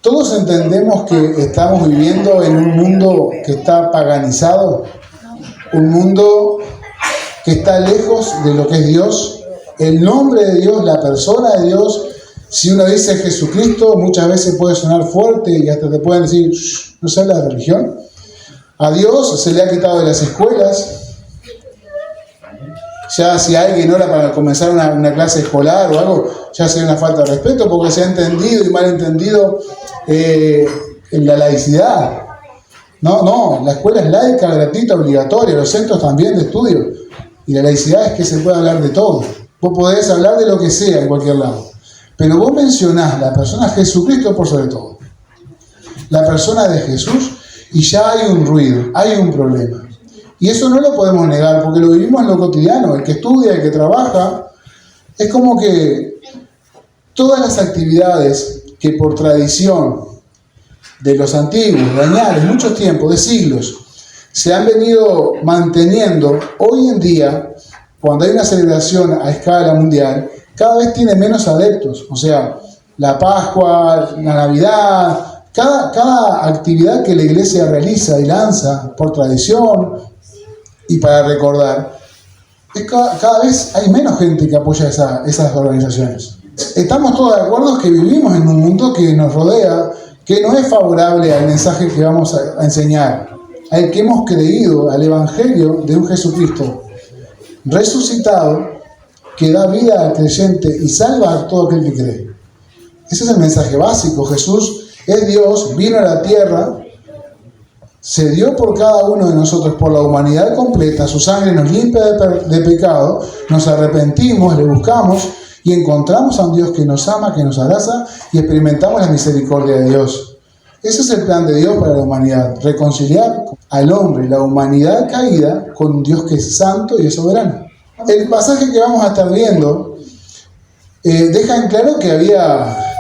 Todos entendemos que estamos viviendo en un mundo que está paganizado, un mundo que está lejos de lo que es Dios, el nombre de Dios, la persona de Dios. Si uno dice Jesucristo, muchas veces puede sonar fuerte y hasta te pueden decir, no se habla de religión. A Dios se le ha quitado de las escuelas. Ya si alguien ora para comenzar una clase escolar o algo, ya sería una falta de respeto porque se ha entendido y mal entendido en la laicidad. No, la escuela es laica, gratuita, obligatoria, los centros también de estudio. Y la laicidad es que se puede hablar de todo. Vos podés hablar de lo que sea en cualquier lado. Pero vos mencionás la persona de Jesucristo por sobre todo. La persona de Jesús y ya hay un ruido, hay un problema. Y eso no lo podemos negar porque lo vivimos en lo cotidiano. El que estudia, el que trabaja, es como que todas las actividades que por tradición de los antiguos, de años, muchos tiempos, de siglos, se han venido manteniendo, hoy en día, cuando hay una celebración a escala mundial, cada vez tiene menos adeptos. O sea, la Pascua, la Navidad, cada actividad que la iglesia realiza y lanza por tradición y para recordar, cada vez hay menos gente que apoya esas organizaciones. Estamos todos de acuerdo que vivimos en un mundo que nos rodea, que no es favorable al mensaje que vamos a enseñar, al que hemos creído, al Evangelio de un Jesucristo resucitado, que da vida al creyente y salva a todo aquel que cree. Ese es el mensaje básico. Jesús es Dios, vino a la tierra, se dio por cada uno de nosotros, por la humanidad completa, su sangre nos limpia de pecado, nos arrepentimos, le buscamos y encontramos a un Dios que nos ama, que nos abraza y experimentamos la misericordia de Dios. Ese es el plan de Dios para la humanidad, reconciliar al hombre, la humanidad caída, con un Dios que es santo y es soberano. El pasaje que vamos a estar viendo deja en claro que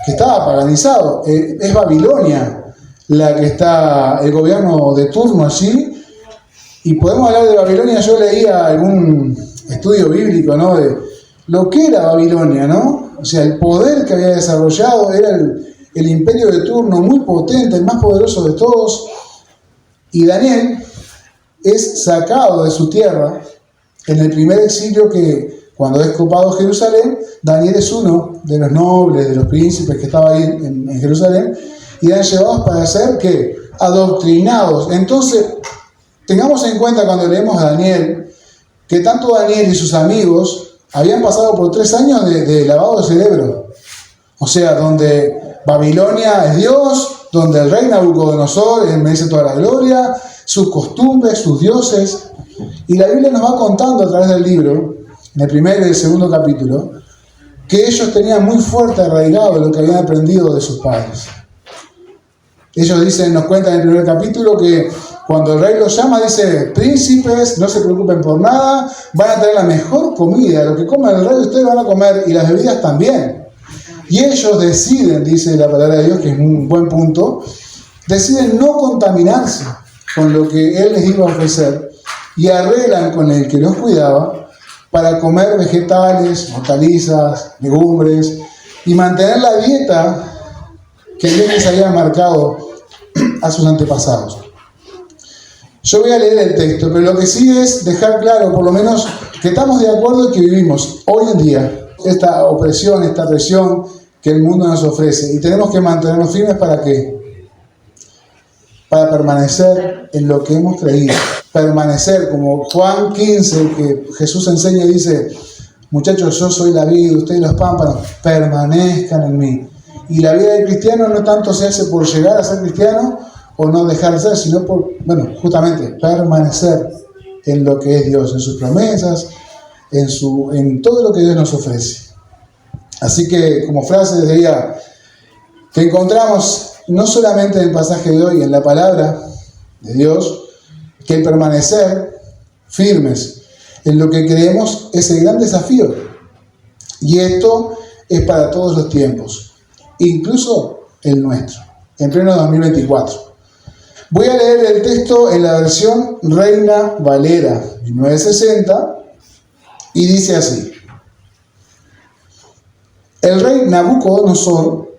estaba paganizado. Es Babilonia la que está el gobierno de turno allí, y podemos hablar de Babilonia. Yo leía algún estudio bíblico, ¿no?, de lo que era Babilonia, ¿no? O sea, el poder que había desarrollado era el imperio de turno, muy potente, el más poderoso de todos. Y Daniel es sacado de su tierra en el primer exilio, que cuando es copado Jerusalén, Daniel es uno de los nobles, de los príncipes que estaba ahí en Jerusalén, y eran llevados para ser, ¿qué?, adoctrinados. Entonces, tengamos en cuenta cuando leemos a Daniel, que tanto Daniel y sus amigos habían pasado por 3 años de lavado de cerebro. O sea, donde Babilonia es Dios, donde el rey Nabucodonosor merece toda la gloria, sus costumbres, sus dioses. Y la Biblia nos va contando a través del libro, en el primer y el segundo capítulo, que ellos tenían muy fuerte arraigado lo que habían aprendido de sus padres. Ellos nos cuentan en el primer capítulo que cuando el rey los llama, dice: príncipes, no se preocupen por nada, van a tener la mejor comida, lo que coman el rey ustedes van a comer, y las bebidas también. Y ellos deciden, dice la palabra de Dios, que es un buen punto, deciden no contaminarse con lo que él les iba a ofrecer, y arreglan con el que los cuidaba para comer vegetales, hortalizas, legumbres, y mantener la dieta que Dios les había marcado a sus antepasados. Yo voy a leer el texto, pero lo que sí es dejar claro, por lo menos, que estamos de acuerdo en que vivimos hoy en día esta opresión, esta presión que el mundo nos ofrece, y tenemos que mantenernos firmes. ¿Para qué? Para permanecer en lo que hemos creído. Permanecer, como Juan 15, que Jesús enseña y dice: muchachos, yo soy la vid, ustedes los pámpanos, permanezcan en mí. Y la vida del cristiano no tanto se hace por llegar a ser cristiano o no dejar de ser, sino por, justamente permanecer en lo que es Dios, en sus promesas, en todo lo que Dios nos ofrece. Así que, como frase desde día que encontramos no solamente en el pasaje de hoy, en la palabra de Dios, que el permanecer firmes en lo que creemos es el gran desafío. Y esto es para todos los tiempos, incluso el nuestro, en pleno 2024. Voy a leer el texto en la versión Reina Valera 1960 y dice así: el rey Nabucodonosor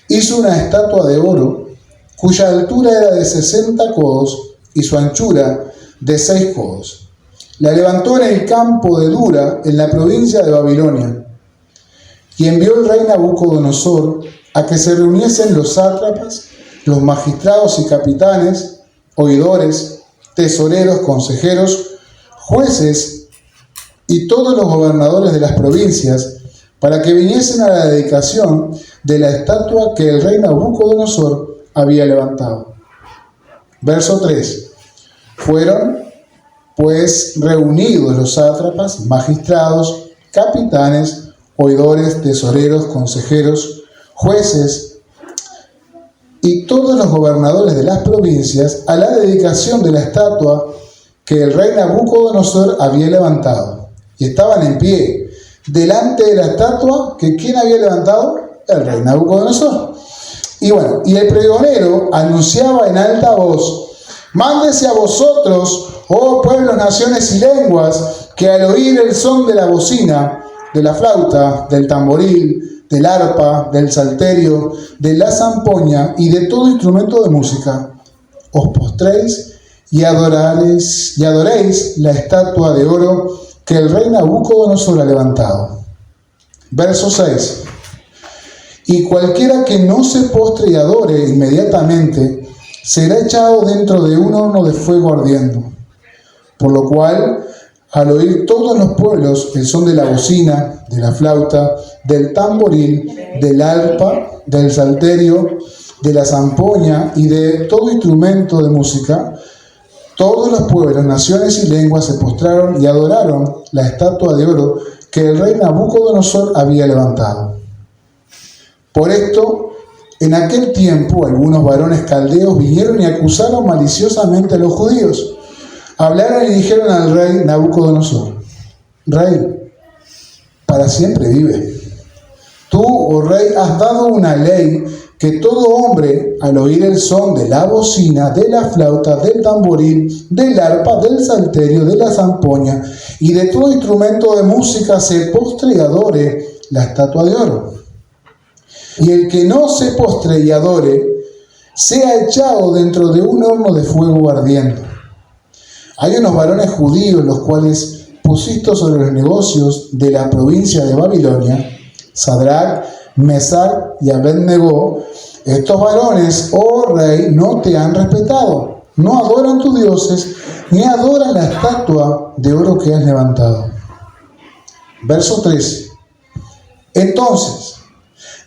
hizo una estatua de oro, cuya altura era de 60 codos y su anchura de 6 codos. La levantó en el campo de Dura, en la provincia de Babilonia, y envió el rey Nabucodonosor a que se reuniesen los sátrapas, los magistrados y capitanes, oidores, tesoreros, consejeros, jueces y todos los gobernadores de las provincias, para que viniesen a la dedicación de la estatua que el rey Nabucodonosor había levantado. Verso 3. Fueron, pues, reunidos los sátrapas, magistrados, capitanes, oidores, tesoreros, consejeros, jueces y todos los gobernadores de las provincias a la dedicación de la estatua que el rey Nabucodonosor había levantado. Y estaban en pie delante de la estatua que ¿quién había levantado? El rey Nabucodonosor. Y bueno, y el pregonero anunciaba en alta voz: mándese a vosotros, oh pueblos, naciones y lenguas, que al oír el son de la bocina, de la flauta, del tamboril, del arpa, del salterio, de la zampoña y de todo instrumento de música, os postréis y adoréis la estatua de oro que el rey Nabucodonosor ha levantado. Verso 6. Y cualquiera que no se postre y adore inmediatamente será echado dentro de un horno de fuego ardiendo. Por lo cual, al oír todos los pueblos el son de la bocina, de la flauta, del tamboril, del arpa, del salterio, de la zampoña y de todo instrumento de música, todos los pueblos, naciones y lenguas se postraron y adoraron la estatua de oro que el rey Nabucodonosor había levantado. Por esto, en aquel tiempo, algunos varones caldeos vinieron y acusaron maliciosamente a los judíos. Hablaron y dijeron al rey Nabucodonosor: Rey, para siempre vive. Tú, oh rey, has dado una ley que todo hombre, al oír el son de la bocina, de la flauta, del tamboril, del arpa, del salterio, de la zampoña y de todo instrumento de música, se postre y adore la estatua de oro. Y el que no se postre y adore, sea echado dentro de un horno de fuego ardiendo. Hay unos varones judíos, los cuales pusiste sobre los negocios de la provincia de Babilonia, Sadrac, Mesac y Abed-Nego. Estos varones, oh rey, no te han respetado, no adoran tus dioses, ni adoran la estatua de oro que has levantado. Verso 13. Entonces,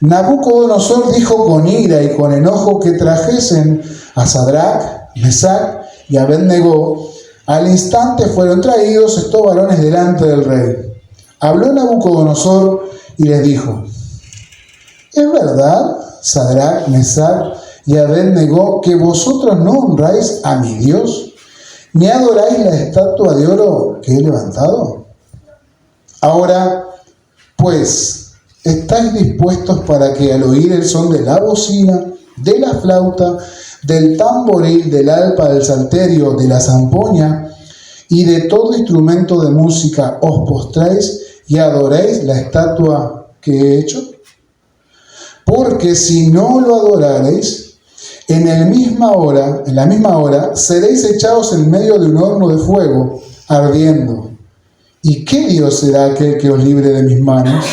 Nabucodonosor dijo con ira y con enojo que trajesen a Sadrac, Mesac y Abed-Nego. Al instante fueron traídos estos varones delante del rey. Habló Nabucodonosor y les dijo: ¿es verdad, Sadrac, Mesac y Abed-Nego, que vosotros no honráis a mi Dios, ni adoráis la estatua de oro que he levantado? Ahora, pues, ¿estáis dispuestos para que al oír el son de la bocina, de la flauta, del tamboril, del arpa, del salterio, de la zampoña y de todo instrumento de música os postréis y adoréis la estatua que he hecho? Porque si no lo adorareis, en la misma hora seréis echados en medio de un horno de fuego ardiendo. ¿Y qué Dios será aquel que os libre de mis manos?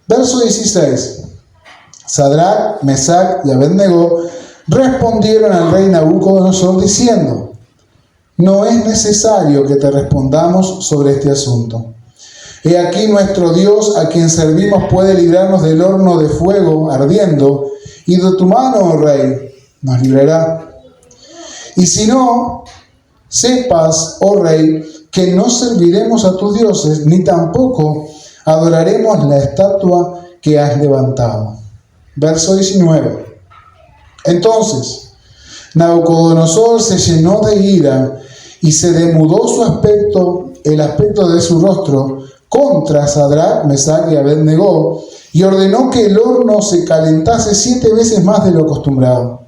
Verso 16. Sadrac, Mesac y Abed-Nego respondieron al rey Nabucodonosor diciendo: no es necesario que te respondamos sobre este asunto. He aquí nuestro Dios, a quien servimos, puede librarnos del horno de fuego ardiendo, y de tu mano, oh rey, nos librará. Y si no, sepas, oh rey, que no serviremos a tus dioses, ni tampoco adoraremos la estatua que has levantado. Verso 19. Entonces, Nabucodonosor se llenó de ira y se demudó el aspecto de su rostro contra Sadrac, Mesac y Abed-Nego, y ordenó que el horno se calentase 7 veces más de lo acostumbrado.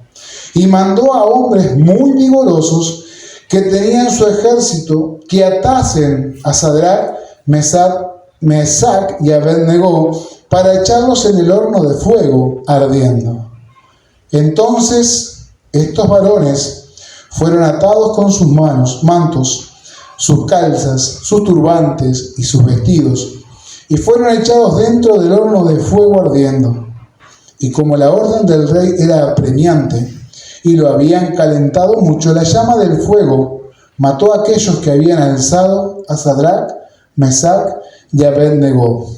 Y mandó a hombres muy vigorosos que tenían su ejército que atasen a Sadrac, Mesac y Abed-Nego para echarlos en el horno de fuego ardiendo. Entonces estos varones fueron atados con sus mantos, sus calzas, sus turbantes y sus vestidos, y fueron echados dentro del horno de fuego ardiendo. Y como la orden del rey era apremiante, y lo habían calentado mucho, la llama del fuego mató a aquellos que habían alzado a Sadrac, Mesac y Abed-Negó.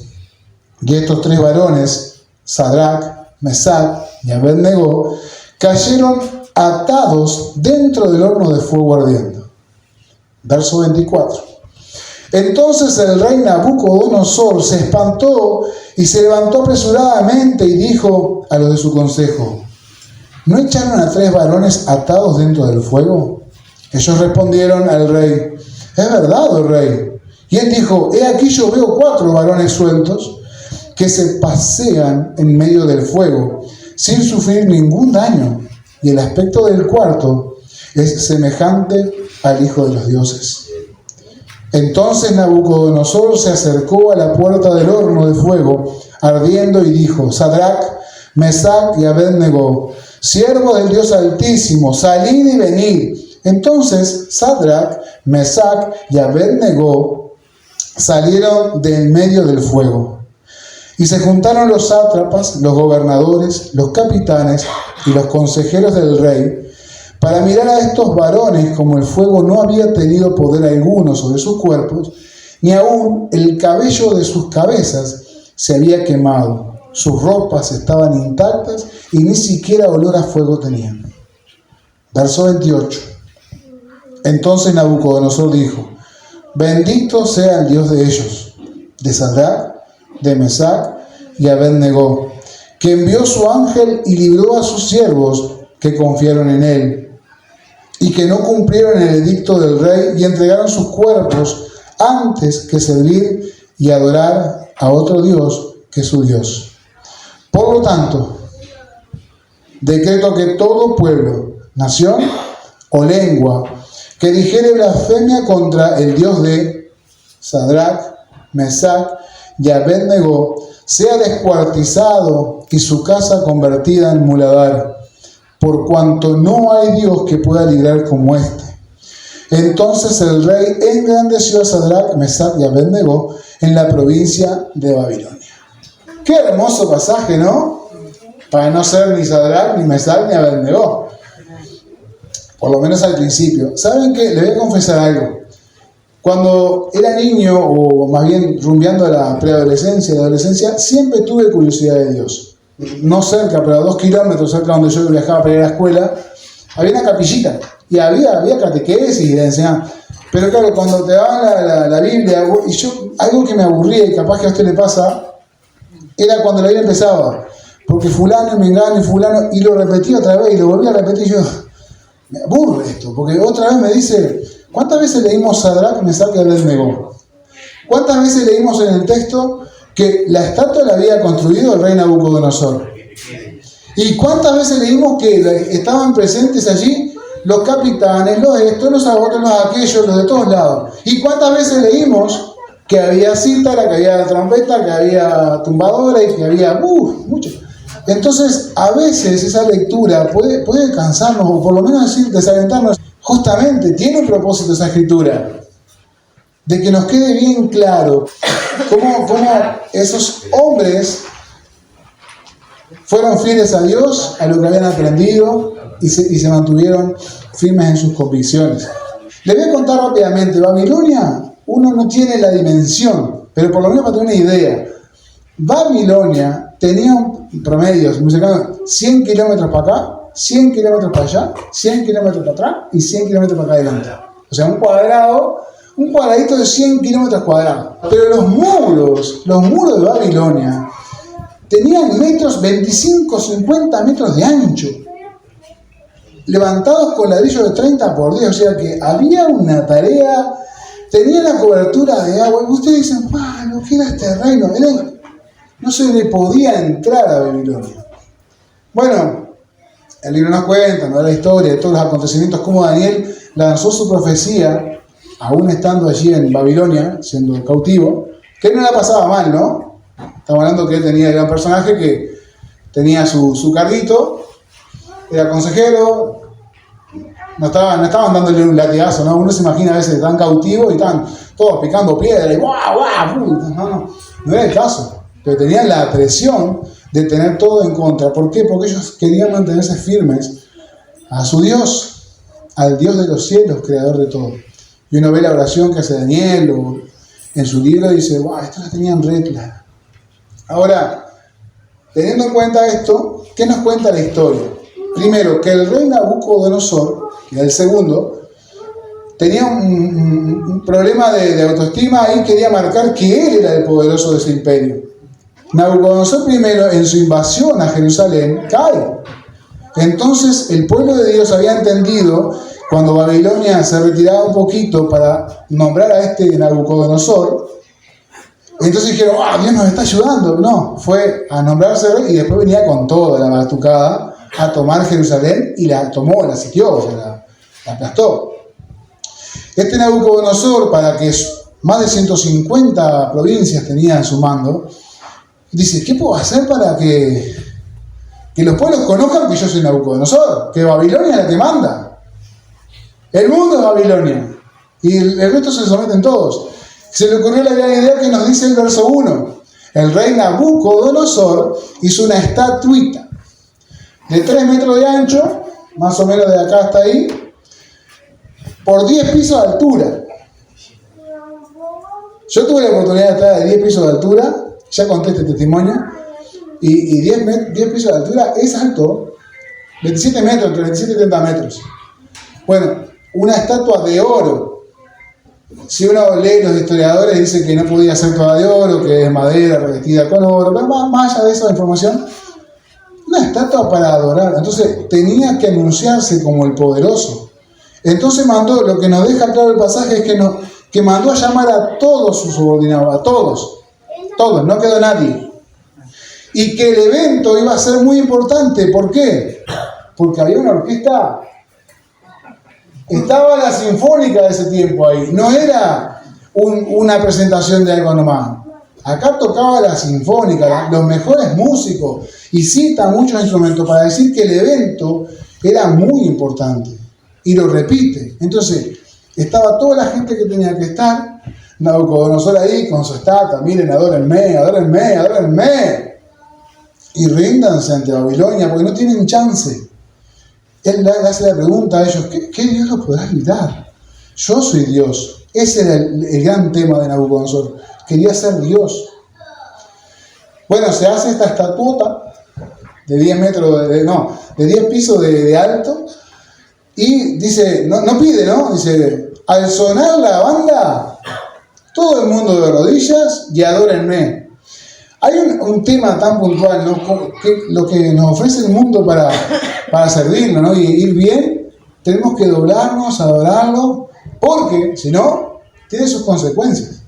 Y estos tres varones, Sadrac, Mesac y Abed-Negó, cayeron atados dentro del horno de fuego ardiendo. Verso 24. Entonces el rey Nabucodonosor se espantó y se levantó apresuradamente y dijo a los de su consejo: ¿no echaron a tres varones atados dentro del fuego? Ellos respondieron al rey: es verdad, oh rey. Y él dijo: he aquí yo veo 4 varones sueltos que se pasean en medio del fuego sin sufrir ningún daño, y el aspecto del cuarto es semejante al Hijo de los dioses. Entonces Nabucodonosor se acercó a la puerta del horno de fuego ardiendo y dijo: Sadrac, Mesac y Abed-Negó, siervos del Dios Altísimo, salid y venid. Entonces Sadrac, Mesac y Abed-Negó salieron del medio del fuego. Y se juntaron los sátrapas, los gobernadores, los capitanes y los consejeros del rey para mirar a estos varones, como el fuego no había tenido poder alguno sobre sus cuerpos, ni aún el cabello de sus cabezas se había quemado. Sus ropas estaban intactas y ni siquiera olor a fuego tenían. Verso 28. Entonces Nabucodonosor dijo: bendito sea el Dios de ellos, de Sadrac, de Mesac y Abed-Negó, que envió su ángel y libró a sus siervos que confiaron en él, y que no cumplieron el edicto del rey y entregaron sus cuerpos antes que servir y adorar a otro Dios que su Dios. Por lo tanto, decreto que todo pueblo, nación o lengua que dijere blasfemia contra el Dios de Sadrac, Mesac y Abed-Negó sea descuartizado y su casa convertida en muladar, por cuanto no hay Dios que pueda librar como este. Entonces el rey engrandeció a Sadrac, Mesac y Abed-Negó en la provincia de Babilonia. Qué hermoso pasaje, ¿no? Para no ser ni Sadrac, ni Mesac, ni Abed-Negó. Por lo menos al principio. ¿Saben qué? Les voy a confesar algo. Cuando era niño, o más bien rumbeando a la preadolescencia y adolescencia, siempre tuve curiosidad de Dios. No cerca, pero a 2 kilómetros cerca donde yo viajaba para ir a la escuela, había una capillita y había catequesis y le enseñaban. Pero claro, cuando te daban la Biblia, y yo, algo que me aburría y capaz que a usted le pasa, era cuando la Biblia empezaba, porque fulano y mengano y fulano, y lo repetía otra vez y lo volvía a repetir, y yo, me aburre esto, porque otra vez me dice, ¿cuántas veces leímos Sadrac, Mesac y Abed-Negó? ¿Cuántas veces leímos en el texto que la estatua la había construido el rey Nabucodonosor? ¿Y cuántas veces leímos que estaban presentes allí los capitanes, los estos, los otros, los aquellos, los de todos lados? ¿Y cuántas veces leímos que había cítara, que había trompeta, que había tumbadora y que había mucho? Entonces, a veces esa lectura puede cansarnos, o por lo menos decir, desalentarnos. Justamente tiene un propósito esa escritura, de que nos quede bien claro cómo esos hombres fueron fieles a Dios, a lo que habían aprendido, y se mantuvieron firmes en sus convicciones. Les voy a contar rápidamente. Babilonia, uno no tiene la dimensión, pero por lo menos para tener una idea. Babilonia tenía un promedio muy cercano, 100 kilómetros para acá, 100 kilómetros para allá, 100 kilómetros para atrás y 100 kilómetros para acá adelante. O sea, un cuadradito de 100 kilómetros cuadrados. Pero los muros de Babilonia tenían 25, 50 metros de ancho, levantados con ladrillos de 30 por 10, o sea que había una tarea, tenía la cobertura de agua, y ustedes dicen, lo que era este reino, no se le podía entrar a Babilonia. Bueno, el libro nos cuenta, nos da la historia de todos los acontecimientos, cómo Daniel lanzó su profecía, aún estando allí en Babilonia, siendo cautivo, que no la pasaba mal, ¿no? Estamos hablando que él era un personaje que tenía su carrito, era consejero, no estaban dándole un latigazo, ¿no? Uno se imagina a veces tan cautivo y están todos picando piedra y ¡guau, guau! No era el caso, pero tenían la presión de tener todo en contra. ¿Por qué? Porque ellos querían mantenerse firmes a su Dios, al Dios de los cielos, creador de todo. Y uno ve la oración que hace Daniel o en su libro y dice, ¡guau! Esto la tenían re clara. Ahora, teniendo en cuenta esto, ¿qué nos cuenta la historia? Primero, que el rey Nabucodonosor, que era el segundo, tenía un problema de autoestima y quería marcar que él era el poderoso de ese imperio. Nabucodonosor primero, en su invasión a Jerusalén, cae. Entonces, el pueblo de Dios había entendido, cuando Babilonia se retiraba un poquito para nombrar a este Nabucodonosor, entonces dijeron, Dios nos está ayudando. No, fue a nombrarse rey y después venía con toda la batucada a tomar Jerusalén y la tomó, la sitió, o sea, la aplastó. Este Nabucodonosor, para que más de 150 provincias tenía en su mando, dice, ¿qué puedo hacer para que los pueblos conozcan que yo soy Nabucodonosor? Que Babilonia es la que manda. El mundo es Babilonia. Y el resto se someten todos. Se le ocurrió la gran idea que nos dice el verso 1. El rey Nabucodonosor hizo una estatuita de 3 metros de ancho, más o menos de acá hasta ahí, por 10 pisos de altura. Yo tuve la oportunidad de estar de 10 pisos de altura, ya conté este testimonio, y 10 pisos de altura es alto, 27 metros, entre 27 y 30 metros. Bueno, una estatua de oro. Si uno lee los historiadores, dice que no podía ser toda de oro, que es madera revestida con oro, pero más allá de esa información, una estatua para adorar. Entonces tenía que anunciarse como el poderoso. Entonces mandó, lo que nos deja claro el pasaje es que mandó a llamar a todos sus subordinados, a todos, no quedó nadie. Y que el evento iba a ser muy importante. ¿Por qué? Porque había una orquesta. Estaba la sinfónica de ese tiempo ahí. No era una presentación de algo nomás. Acá tocaba la sinfónica, los mejores músicos, y cita muchos instrumentos para decir que el evento era muy importante. Y lo repite. Entonces, estaba toda la gente que tenía que estar. Nabucodonosor ahí con su estatua. Miren, adórenme, adórenme, adórenme. Y ríndanse ante Babilonia porque no tienen chance. Él le hace la pregunta a ellos, ¿qué Dios los podrá gritar? Yo soy Dios. Ese era el gran tema de Nabucodonosor. Quería ser Dios. Bueno, se hace esta estatuota de 10 metros, de 10 pisos de alto. Y dice, no pide, ¿no? Dice, al sonar la banda, todo el mundo de rodillas y adórenme. Hay un tema tan puntual, ¿no? Que lo que nos ofrece el mundo para servirlo, ¿no? Y ir bien, tenemos que doblarnos, adorarlo, porque si no, tiene sus consecuencias.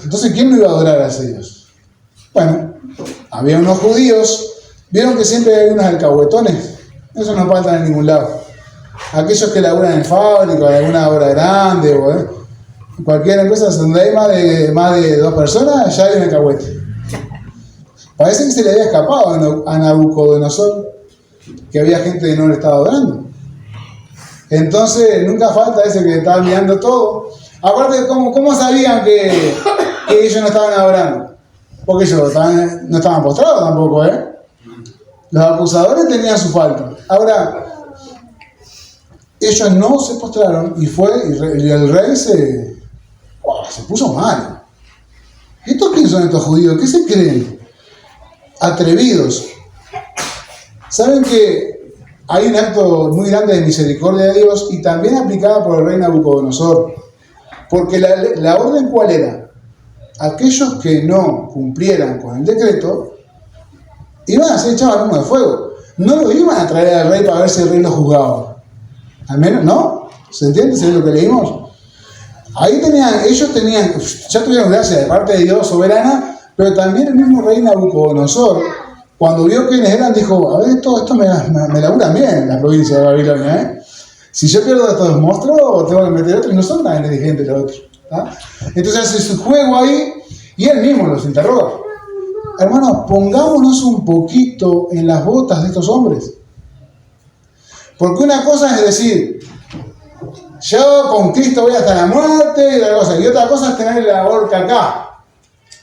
Entonces, ¿quién no iba a adorar a ese Dios? Bueno, había unos judíos, vieron que siempre hay unos alcahuetones, eso no falta en ningún lado. Aquellos que laburan en fábrica, en alguna obra grande, o en cualquier empresa donde hay más de 2 personas, ya hay un alcahuete. Parece que se le había escapado a Nabucodonosor que había gente que no le estaba adorando. Entonces, nunca falta ese que estaba mirando todo. Aparte, ¿cómo sabían que ellos no estaban adorando? Porque ellos no estaban postrados tampoco, ¿eh? Los acusadores tenían su falta. Ahora, ellos no se postraron y el rey se puso mal. ¿Estos quiénes son estos judíos? ¿Qué se creen? Atrevidos. Saben que hay un acto muy grande de misericordia de Dios y también aplicada por el rey Nabucodonosor. Porque la orden, ¿cuál era? Aquellos que no cumplieran con el decreto iban a ser echados al horno de fuego. No lo iban a traer al rey para ver si el rey lo juzgaba. Al menos, ¿no? ¿Se entiende? ¿Se ve lo que leímos? Ahí ellos ya tuvieron gracia de parte de Dios soberana, pero también el mismo rey Nabucodonosor, cuando vio quiénes eran, dijo, a ver, esto me laburan bien la provincia de Babilonia, ¿eh? Si yo pierdo a estos 2 monstruos, tengo que meter otros y no son tan inteligentes los otros. ¿Ah? Entonces hace su juego ahí y él mismo los interroga. hermanos, pongámonos un poquito en las botas de estos hombres. Porque una cosa es decir, yo con Cristo voy hasta la muerte, y otra cosa es tener la horca acá.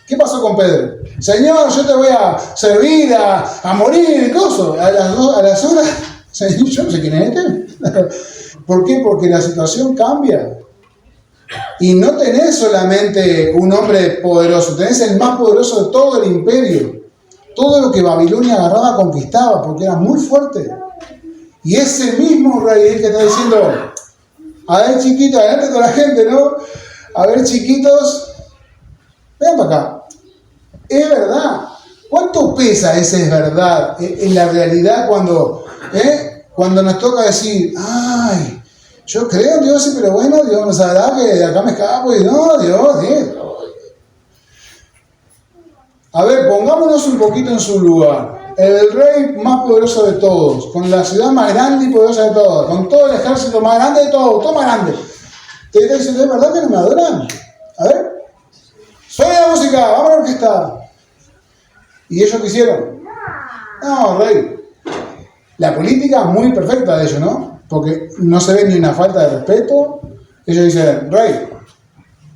¿Qué pasó con Pedro? Señor, yo te voy a servir, a morir, ¿qué a las horas? Señor, yo no sé quién es este. ¿Por qué? Porque la situación cambia. Y no tenés solamente un hombre poderoso, tenés el más poderoso de todo el imperio. Todo lo que Babilonia agarraba conquistaba, porque era muy fuerte. Y ese mismo rey que está diciendo, a ver chiquitos, adelante con la gente, ¿no? A ver chiquitos, vean para acá. Es verdad. ¿Cuánto pesa ese es verdad en la realidad cuando nos toca decir, ay, yo creo en Dios, sí, pero bueno, Dios no sabrá que de acá me escapo y no, Dios. A ver, pongámonos un poquito en su lugar. El rey más poderoso de todos, con la ciudad más grande y poderosa de todos, con todo el ejército más grande de todos, todo más grande. Te diré, ¿es verdad que no me adoran? A ver, suena la música, vamos a ver qué está. ¿Y ellos qué hicieron? No, rey. La política muy perfecta de ellos, ¿no? Porque no se ve ni una falta de respeto. Ellos dicen, rey,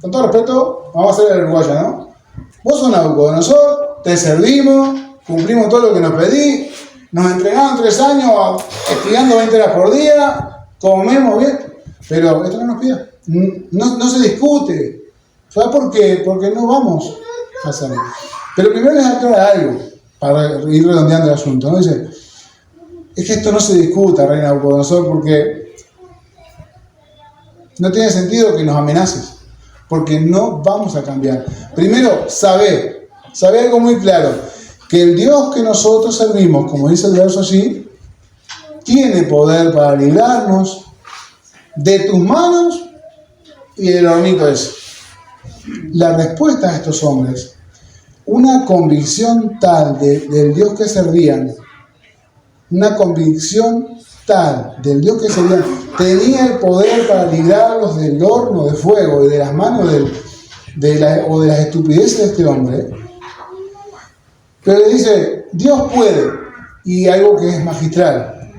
con todo respeto, vamos a hacer el uruguaya, ¿no? Vos sos Nabucodonosor, te servimos, cumplimos todo lo que nos pedí, nos entregaron 3 años estudiando 20 horas por día, comemos bien, pero esto no nos pida. No se discute. ¿Sabes por qué? Porque no vamos a hacerlo. Pero primero les aclara algo, para ir redondeando el asunto, ¿no? Dice, es que esto no se discuta, rey Nabucodonosor, porque no tiene sentido que nos amenaces, porque no vamos a cambiar. Primero, sabe algo muy claro, que el Dios que nosotros servimos, como dice el verso allí, tiene poder para librarnos de tus manos y del hornito ese. La respuesta a estos hombres, una convicción tal del Dios que servían, una convicción tal del Dios que servían, tenía el poder para librarlos del horno de fuego y de las manos de las estupideces de este hombre. Pero le dice, Dios puede, y algo que es magistral.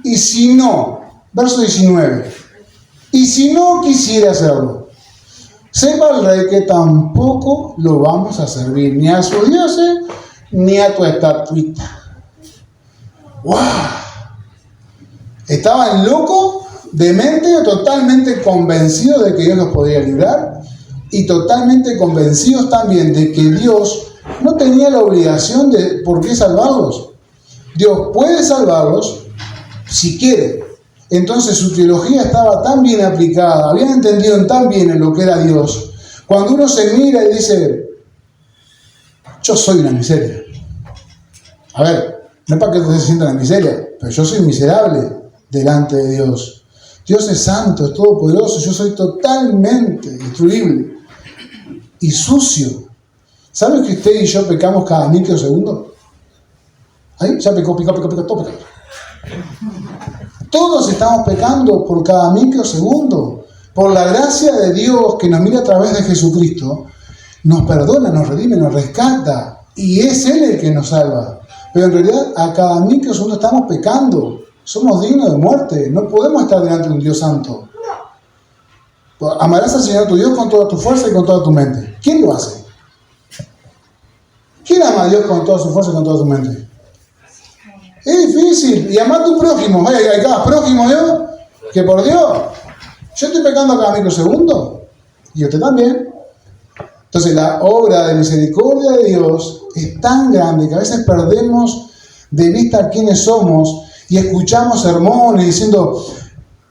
Y si no, verso 19, y si no quisiera hacerlo, sepa el rey que tampoco lo vamos a servir, ni a sus dioses, ni a tu estatuita. ¡Wow! Estaban locos, demente, totalmente convencidos de que Dios los podía librar, y totalmente convencidos también de que Dios no tenía la obligación de por qué salvarlos. Dios puede salvarlos si quiere. Entonces su teología estaba tan bien aplicada, habían entendido tan bien en lo que era Dios. Cuando uno se mira y dice, yo soy una miseria. A ver, no es para que usted se sienta en la miseria, pero yo soy miserable delante de Dios. Dios es santo, es todopoderoso, yo soy totalmente destruible y sucio. ¿Saben que usted y yo pecamos cada microsegundo? Ahí ya pecó, todo pecado. Todos estamos pecando por cada microsegundo. Por la gracia de Dios que nos mira a través de Jesucristo, nos perdona, nos redime, nos rescata. Y es Él el que nos salva. Pero en realidad a cada microsegundo estamos pecando. Somos dignos de muerte. No podemos estar delante de un Dios santo. Amarás al Señor tu Dios con toda tu fuerza y con toda tu mente. ¿Quién lo hace? ¿Quién ama a Dios con toda su fuerza y con toda su mente? Es difícil. Y amar a tu prójimo. Vaya, hay cada prójimo, Dios, que por Dios. Yo estoy pecando cada microsegundo. Y usted también. Entonces la obra de misericordia de Dios es tan grande que a veces perdemos de vista quiénes somos y escuchamos sermones diciendo,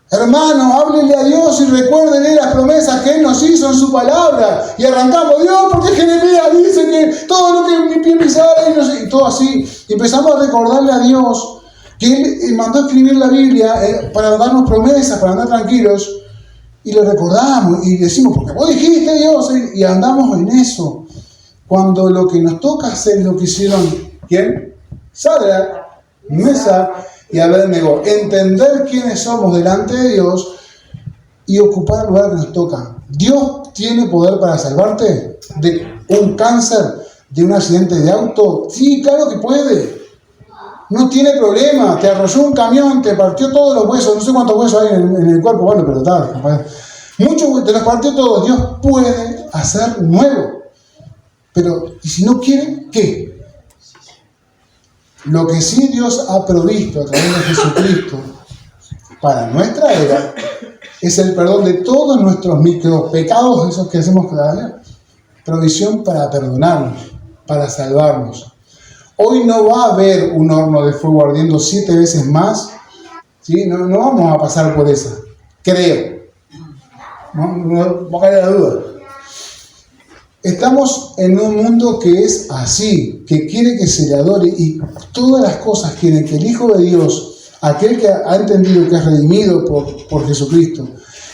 hermano, háblele a Dios y recuérdenle las promesas que Él nos hizo en su palabra. Y arrancamos, Dios, porque Jeremías dice que todo lo que mi pie pisara y todo así. Y empezamos a recordarle a Dios que Él mandó a escribir la Biblia para darnos promesas, para andar tranquilos. Y lo recordamos y decimos, porque vos dijiste, Dios, y andamos en eso. Cuando lo que nos toca hacer es lo que hicieron, ¿quién? Sadrach, Mesach y Abednego. Entender quiénes somos delante de Dios y ocupar el lugar que nos toca. Dios tiene poder para salvarte de un cáncer, de un accidente de auto? Sí, claro que puede. No tiene problema. Te arrolló un camión, te partió todos los huesos. No sé cuántos huesos hay en el cuerpo, bueno, pero está. Muchos te los partió todos. Dios puede hacer nuevo. Pero, ¿y si no quiere, qué? Lo que sí Dios ha provisto a través de Jesucristo para nuestra era es el perdón de todos nuestros micropecados, esos que hacemos cada día. Provisión para perdonarnos, para salvarnos. Hoy no va a haber un horno de fuego ardiendo 7 veces más, ¿sí? No vamos a pasar por esa, creo. No caer la duda. Estamos en un mundo que es así, que quiere que se le adore y todas las cosas quieren que el Hijo de Dios, aquel que ha entendido que es redimido por Jesucristo,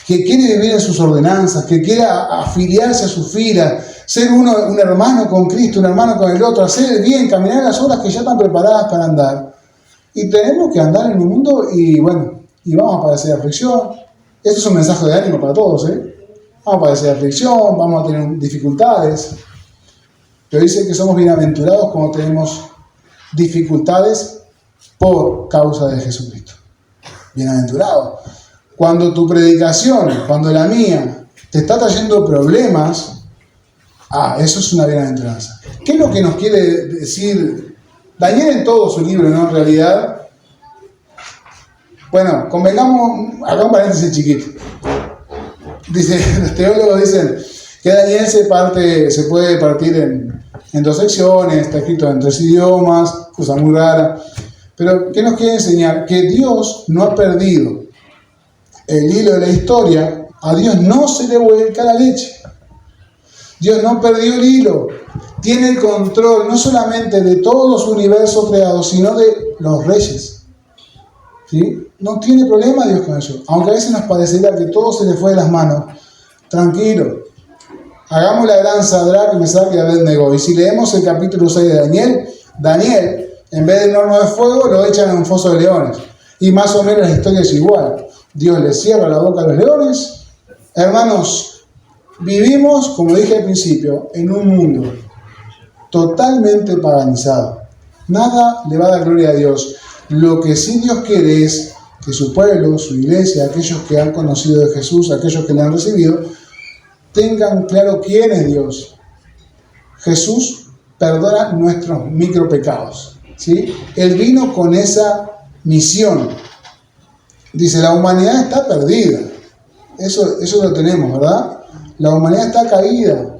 que quiere vivir en sus ordenanzas, que quiere afiliarse a su fila, ser un hermano con Cristo, un hermano con el otro, hacer el bien, caminar las obras que ya están preparadas para andar. Y tenemos que andar en un mundo y bueno, y vamos a padecer aflicción. Esto es un mensaje de ánimo para todos, Vamos a padecer aflicción, vamos a tener dificultades. Pero dice que somos bienaventurados cuando tenemos dificultades por causa de Jesucristo. Bienaventurados. Cuando tu predicación, cuando la mía, te está trayendo problemas, eso es una bienaventuranza. ¿Qué es lo que nos quiere decir Daniel en todo su libro, no? En realidad, bueno, convengamos, acá un paréntesis chiquito. Dice, los teólogos dicen que Daniel se puede partir en 2 secciones, está escrito en 3 idiomas, cosa muy rara. Pero, ¿qué nos quiere enseñar? Que Dios no ha perdido el hilo de la historia. A Dios no se le vuelca la leche. Dios no perdió el hilo. Tiene el control no solamente de todo su universo creado, sino de los reyes. ¿Sí? No tiene problema Dios con eso. Aunque a veces nos parecería que todo se le fue de las manos. Tranquilo. Hagamos la gran Sadrach, Mesach y Abednego. Y si leemos el capítulo 6 de Daniel, en vez del horno de fuego, lo echan en un foso de leones. Y más o menos la historia es igual. Dios le cierra la boca a los leones. Hermanos, vivimos, como dije al principio, en un mundo totalmente paganizado. Nada le va a dar gloria a Dios. Lo que sí Dios quiere es que su pueblo, su iglesia, aquellos que han conocido de Jesús, aquellos que le han recibido, tengan claro quién es Dios. Jesús perdona nuestros micropecados, ¿sí? Él vino con esa misión. Dice, la humanidad está perdida. Eso lo tenemos, ¿verdad? La humanidad está caída,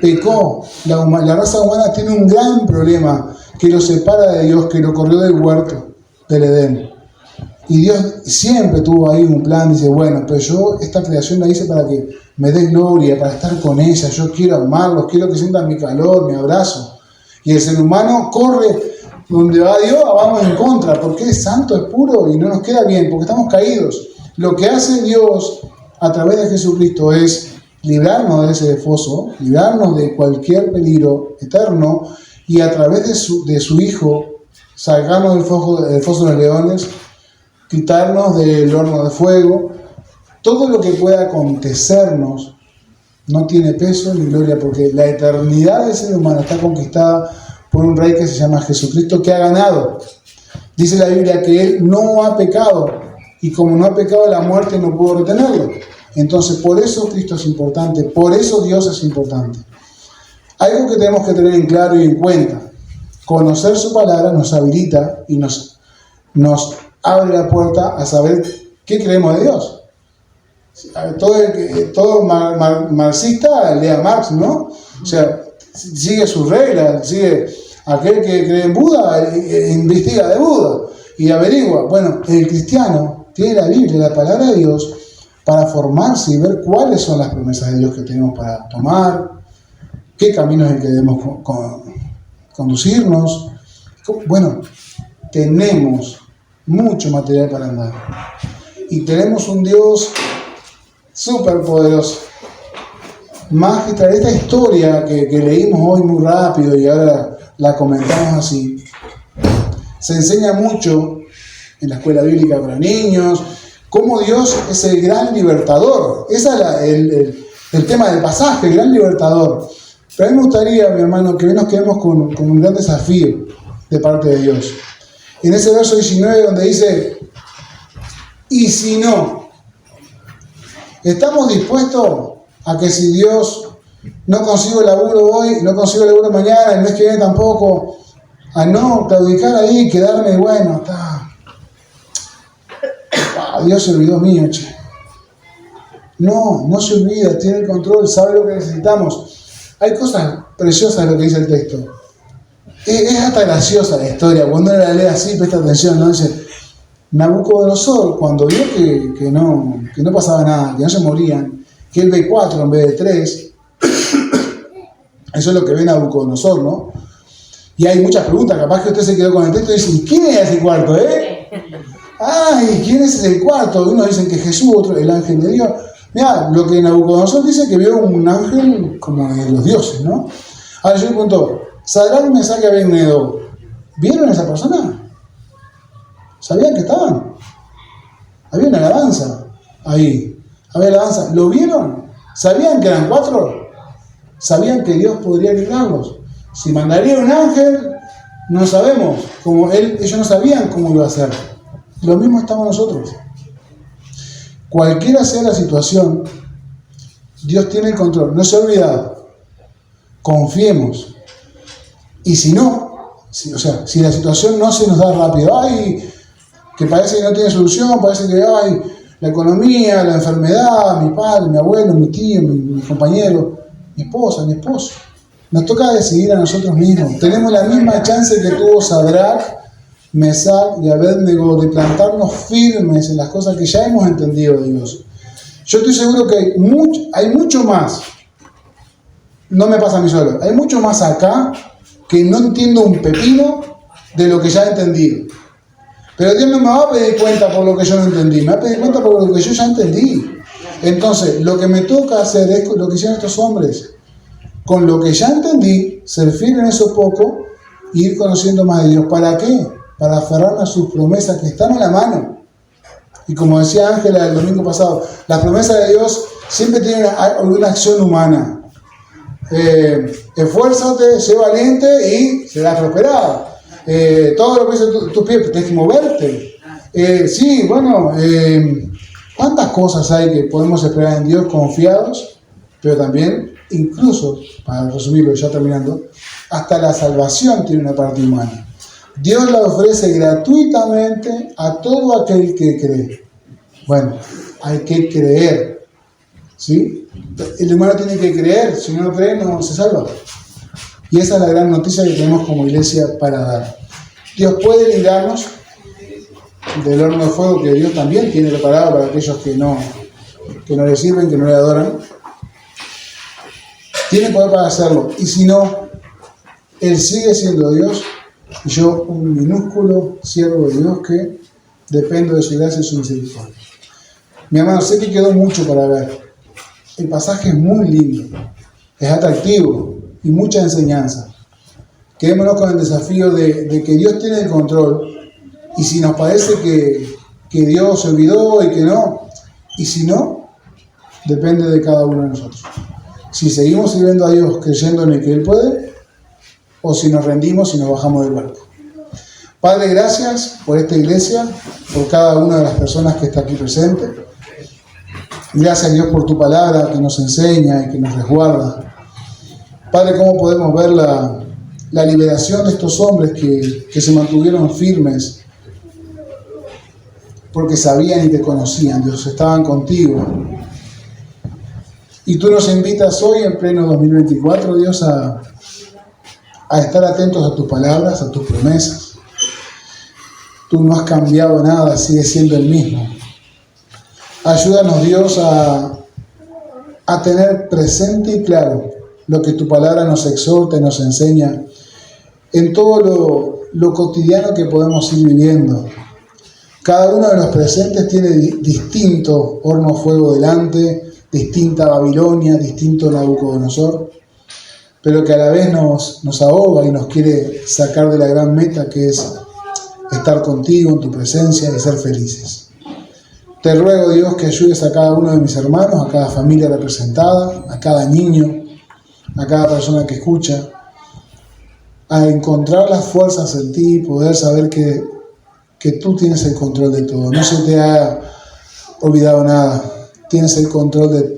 pecó. La raza humana tiene un gran problema que lo separa de Dios, que lo corrió del huerto del Edén. Y Dios siempre tuvo ahí un plan, dice, bueno, pero yo esta creación la hice para que me dé gloria, para estar con ella, yo quiero amarlos, quiero que sientan mi calor, mi abrazo. Y el ser humano corre donde va Dios, vamos en contra, porque es santo, es puro y no nos queda bien, porque estamos caídos. Lo que hace Dios a través de Jesucristo es librarnos de ese foso, librarnos de cualquier peligro eterno y a través de su Hijo sacarnos del foso de los leones, quitarnos del horno de fuego. Todo lo que pueda acontecernos no tiene peso ni gloria, porque la eternidad del ser humano está conquistada por un rey que se llama Jesucristo, que ha ganado. Dice la Biblia que Él no ha pecado, y como no ha pecado, la muerte no pudo retenerlo. Entonces, por eso Cristo es importante, por eso Dios es importante. Algo que tenemos que tener en claro y en cuenta: conocer su palabra nos habilita y nos abre la puerta a saber qué creemos de Dios. Todo marxista lea Marx, ¿no? O sea, sigue sus reglas, sigue aquel que cree en Buda, investiga de Buda y averigua. Bueno, el cristiano tiene la Biblia, la palabra de Dios, para formarse y ver cuáles son las promesas de Dios que tenemos para tomar, qué camino es el que debemos conducirnos. Bueno, tenemos mucho material para andar y tenemos un Dios súper poderoso, magistral. Esta historia que leímos hoy muy rápido y ahora la comentamos así, se enseña mucho en la escuela bíblica para niños, cómo Dios es el gran libertador. Ese es el tema del pasaje, el gran libertador. Pero a mí me gustaría, mi hermano, que hoy nos quedemos con un gran desafío de parte de Dios. En ese verso 19 donde dice, y si no, ¿estamos dispuestos a que si Dios no consigo laburo hoy, no consigo laburo mañana, el mes que viene tampoco, a no claudicar ahí y quedarme, bueno, Dios se olvidó mío, che? No, no se olvida, tiene el control, sabe lo que necesitamos. Hay cosas preciosas en lo que dice el texto. Es hasta graciosa la historia, cuando uno la lee así, presta atención, ¿no? Dice, Nabucodonosor, cuando vio que no pasaba nada, que no se morían, que él ve 4 en vez de 3, eso es lo que ve Nabucodonosor, ¿no? Y hay muchas preguntas, capaz que usted se quedó con el texto y dice, ¿y quién es ese cuarto, Ay, ¿quién es ese cuarto? Unos dicen que Jesús, otros el ángel de Dios. Mirá, lo que Nabucodonosor dice que vio un ángel como de los dioses, ¿no? Ahora yo le pregunto, Sadrach, Mesach y Abednego, ¿vieron a esa persona? ¿Sabían que estaban? Había una alabanza ahí. Había alabanza. ¿Lo vieron? ¿Sabían que eran 4? ¿Sabían que Dios podría librarlos? Si mandaría un ángel, no sabemos. Ellos no sabían cómo iba a hacer. Lo mismo estamos nosotros. Cualquiera sea la situación, Dios tiene el control. No se ha olvidado. Confiemos. Y si no, si la situación no se nos da rápido, que parece que no tiene solución, parece que la economía, la enfermedad, mi padre, mi abuelo, mi tío, mi compañero, mi esposa, mi esposo. Nos toca decidir a nosotros mismos. Tenemos la misma chance que tuvo Sadrach, Mesach y Abednego de plantarnos firmes en las cosas que ya hemos entendido de Dios. Yo estoy seguro que hay mucho más, no me pasa a mí solo, hay mucho más acá que no entiendo un pepino de lo que ya he entendido. Pero Dios no me va a pedir cuenta por lo que yo no entendí, me va a pedir cuenta por lo que yo ya entendí. Entonces, lo que me toca hacer es lo que hicieron estos hombres. Con lo que ya entendí, ser fiel en eso poco e ir conociendo más de Dios. ¿Para qué? Para aferrarme a sus promesas que están a la mano. Y como decía Ángela el domingo pasado, las promesas de Dios siempre tienen una acción humana. Esfuérzate, sé valiente y serás prosperado. Todo lo que dice tus pies, tienes que moverte. ¿Cuántas cosas hay que podemos esperar en Dios confiados? Pero también, incluso, para resumirlo ya terminando, hasta la salvación tiene una parte humana. Dios la ofrece gratuitamente a todo aquel que cree. Bueno, hay que creer, ¿sí? El humano tiene que creer, si no cree no se salva. Y esa es la gran noticia que tenemos como iglesia para dar. Dios puede librarnos del horno de fuego que Dios también tiene preparado para aquellos que no le sirven, que no le adoran. Tiene poder para hacerlo. Y si no, Él sigue siendo Dios y yo un minúsculo siervo de Dios que dependo de su gracia y su misericordia. Mi hermano, sé que quedó mucho para ver. El pasaje es muy lindo, es atractivo y mucha enseñanza. Quedémonos con el desafío de que Dios tiene el control, y si nos parece que Dios se olvidó y que no, y si no, depende de cada uno de nosotros. Si seguimos sirviendo a Dios creyendo en el que Él puede, o si nos rendimos y nos bajamos del barco. Padre, gracias por esta iglesia, por cada una de las personas que está aquí presente. Gracias, Dios, por tu palabra que nos enseña y que nos resguarda. Padre, ¿cómo podemos ver la liberación de estos hombres que se mantuvieron firmes porque sabían y te conocían, Dios, estaban contigo? Y tú nos invitas hoy, en pleno 2024, Dios, a estar atentos a tus palabras, a tus promesas. Tú no has cambiado nada, sigues siendo el mismo. Ayúdanos, Dios, a tener presente y claro lo que tu palabra nos exhorta y nos enseña en todo lo cotidiano que podemos ir viviendo. Cada uno de los presentes tiene distinto horno fuego delante, distinta Babilonia, distinto Nabucodonosor, pero que a la vez nos ahoga y nos quiere sacar de la gran meta que es estar contigo en tu presencia y ser felices. Te ruego, Dios, que ayudes a cada uno de mis hermanos, a cada familia representada, a cada niño, a cada persona que escucha, a encontrar las fuerzas en ti y poder saber que tú tienes el control de todo. No se te ha olvidado nada. Tienes el control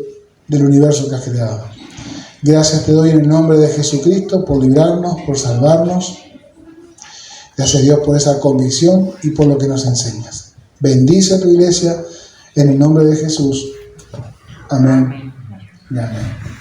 del universo que has creado. Gracias te doy en el nombre de Jesucristo por librarnos, por salvarnos. Gracias Dios por esa convicción y por lo que nos enseñas. Bendice a tu iglesia en el nombre de Jesús. Amén y amén.